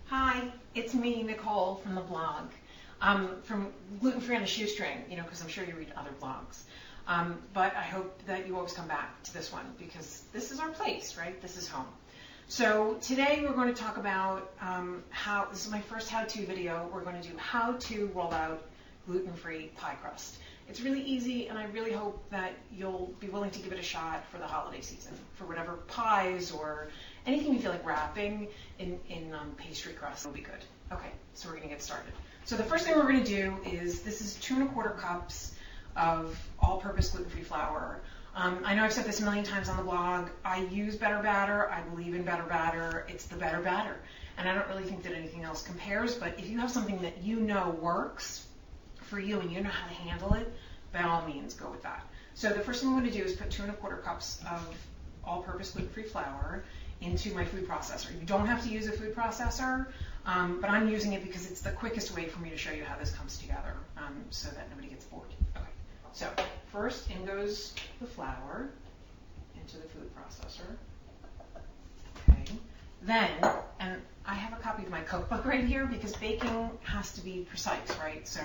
Hi, it's me, Nicole, from the blog, from Gluten-free on a Shoestring, because I'm sure you read other blogs. But I hope that you always come back to this one because this is our place, right? This is home. So today we're going to talk about this is my first how-to video. We're going to do how to roll out gluten-free pie crust. It's really easy, and I really hope that you'll be willing to give it a shot for the holiday season, for whatever pies or anything you feel like wrapping in pastry crust will be good. Okay, so we're going to get started. So the first thing we're going to do is, this is 2 1/4 cups of all-purpose gluten-free flour. I know I've said this a million times on the blog. I use Better Batter. I believe in Better Batter. It's the better batter. And I don't really think that anything else compares, but if you have something that you know works for you and you know how to handle it, by all means, go with that. So the first thing I'm going to do is put 2 1/4 cups of all-purpose gluten-free flour into my food processor. You don't have to use a food processor, but I'm using it because it's the quickest way for me to show you how this comes together, so that nobody gets bored. Okay. So first in goes the flour into the food processor. Okay. Then, and I have a copy of my cookbook right here because baking has to be precise, right? So,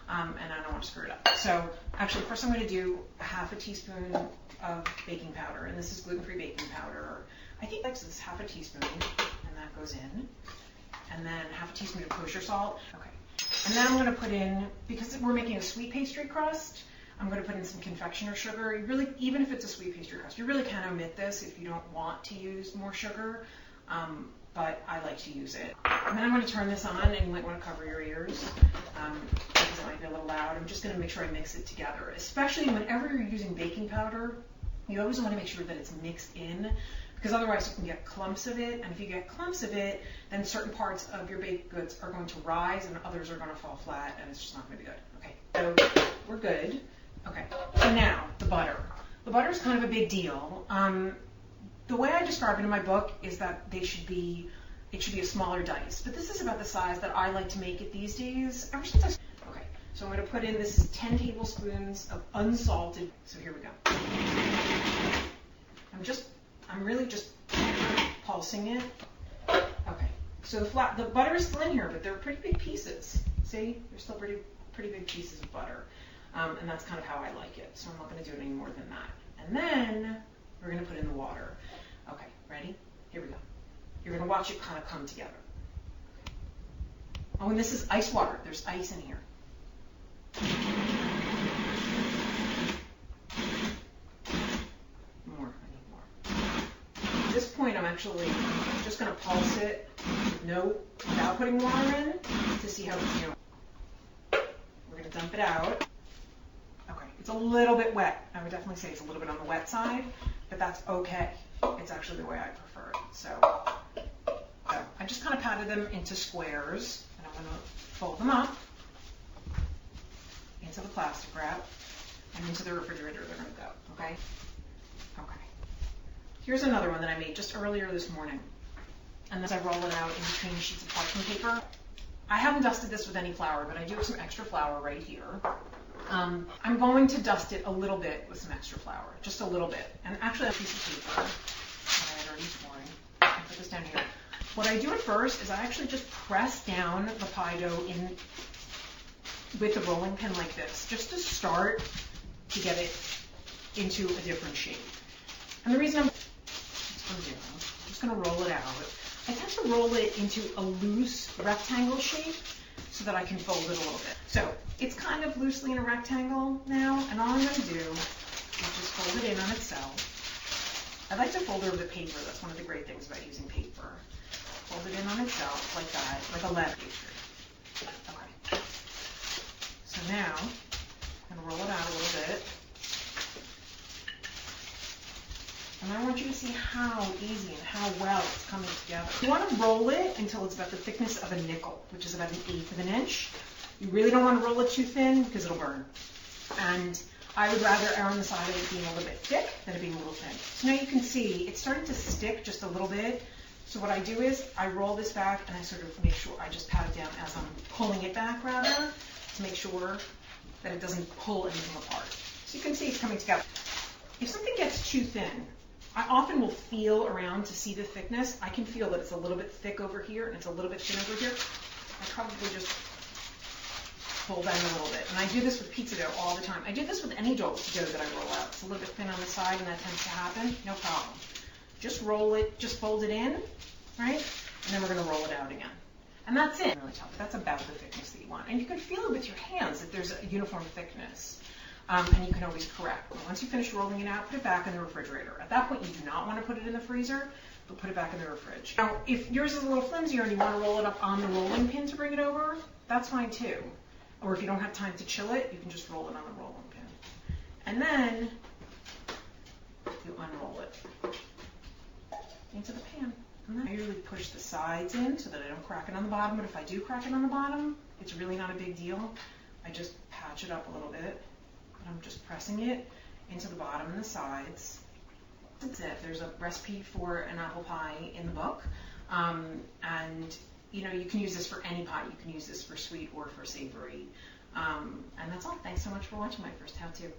and I don't want to screw it up. So actually, first I'm going to do a ½ teaspoon of baking powder, and this is gluten-free baking powder. I think this is ½ teaspoon, and that goes in. And then ½ teaspoon of kosher salt. Okay. And then I'm going to put in, because we're making a sweet pastry crust, I'm going to put in some confectioner sugar. You really, even if it's a sweet pastry crust, you really can omit this if you don't want to use more sugar, but I like to use it. And then I'm going to turn this on, and you might want to cover your ears because it might be a little loud. I'm just going to make sure I mix it together, especially whenever you're using baking powder. You always want to make sure that it's mixed in, because otherwise you can get clumps of it, and if you get clumps of it, then certain parts of your baked goods are going to rise and others are going to fall flat, and it's just not going to be good. Okay, so we're good. Okay, so now the butter. The butter is kind of a big deal. The way I describe it in my book is that it should be a smaller dice, but this is about the size that I like to make it these days. Okay, so I'm going to put in, this is 10 tablespoons of unsalted, so here we go. I'm really just pulsing it. Okay, so the butter is still in here, but they're pretty big pieces. See, they're still pretty big pieces of butter, and that's kind of how I like it. So I'm not going to do it any more than that. And then we're going to put in the water. Okay, ready? Here we go. You're going to watch it kind of come together. Okay. Oh, and this is ice water. There's ice in here. At this point, I'm actually just going to pulse it without putting water in to see how it's doing. We're going to dump it out. Okay, it's a little bit wet. I would definitely say it's a little bit on the wet side, but that's okay. It's actually the way I prefer it. So I just kind of patted them into squares, and I'm going to fold them up into the plastic wrap and into the refrigerator. They're going to go. Okay. Okay. Here's another one that I made just earlier this morning. And then I roll it out in between sheets of parchment paper. I haven't dusted this with any flour, but I do have some extra flour right here. I'm going to dust it a little bit with some extra flour, just a little bit. And actually, I have a piece of paper that I had already pouring. I'll put this down here. What I do at first is I actually just press down the pie dough in with the rolling pin like this, just to start to get it into a different shape. And the reason I'm just going to roll it out. I tend to roll it into a loose rectangle shape so that I can fold it a little bit. So it's kind of loosely in a rectangle now, and all I'm going to do is just fold it in on itself. I like to fold over the paper. That's one of the great things about using paper. Fold it in on itself like that, like a lead pastry. Okay. So now I'm going to roll it out a little bit. And I want you to see how easy and how well it's coming together. You want to roll it until it's about the thickness of a nickel, which is about 1/8 of an inch. You really don't want to roll it too thin because it'll burn. And I would rather err on the side of it being a little bit thick than it being a little thin. So now you can see it's starting to stick just a little bit. So what I do is I roll this back and I sort of make sure I just pat it down as I'm pulling it back rather to make sure that it doesn't pull anything apart. So you can see it's coming together. If something gets too thin, I often will feel around to see the thickness. I can feel that it's a little bit thick over here and it's a little bit thin over here. I probably just pull down a little bit. And I do this with pizza dough all the time. I do this with any dough that I roll out. It's a little bit thin on the side and that tends to happen. No problem. Just roll it, just fold it in, right? And then we're going to roll it out again. And that's it. Really tough. That's about the thickness that you want. And you can feel it with your hands if there's a uniform thickness. And you can always correct. Once you finish rolling it out, put it back in the refrigerator. At that point, you do not want to put it in the freezer, but put it back in the fridge. Now, if yours is a little flimsier and you want to roll it up on the rolling pin to bring it over, that's fine too. Or if you don't have time to chill it, you can just roll it on the rolling pin. And then you unroll it into the pan. And then I usually push the sides in so that I don't crack it on the bottom, but if I do crack it on the bottom, it's really not a big deal. I just patch it up a little bit. I'm just pressing it into the bottom and the sides. That's it. There's a recipe for an apple pie in the book. And you know, you can use this for any pie. You can use this for sweet or for savory. And that's all. Thanks so much for watching my first how-to.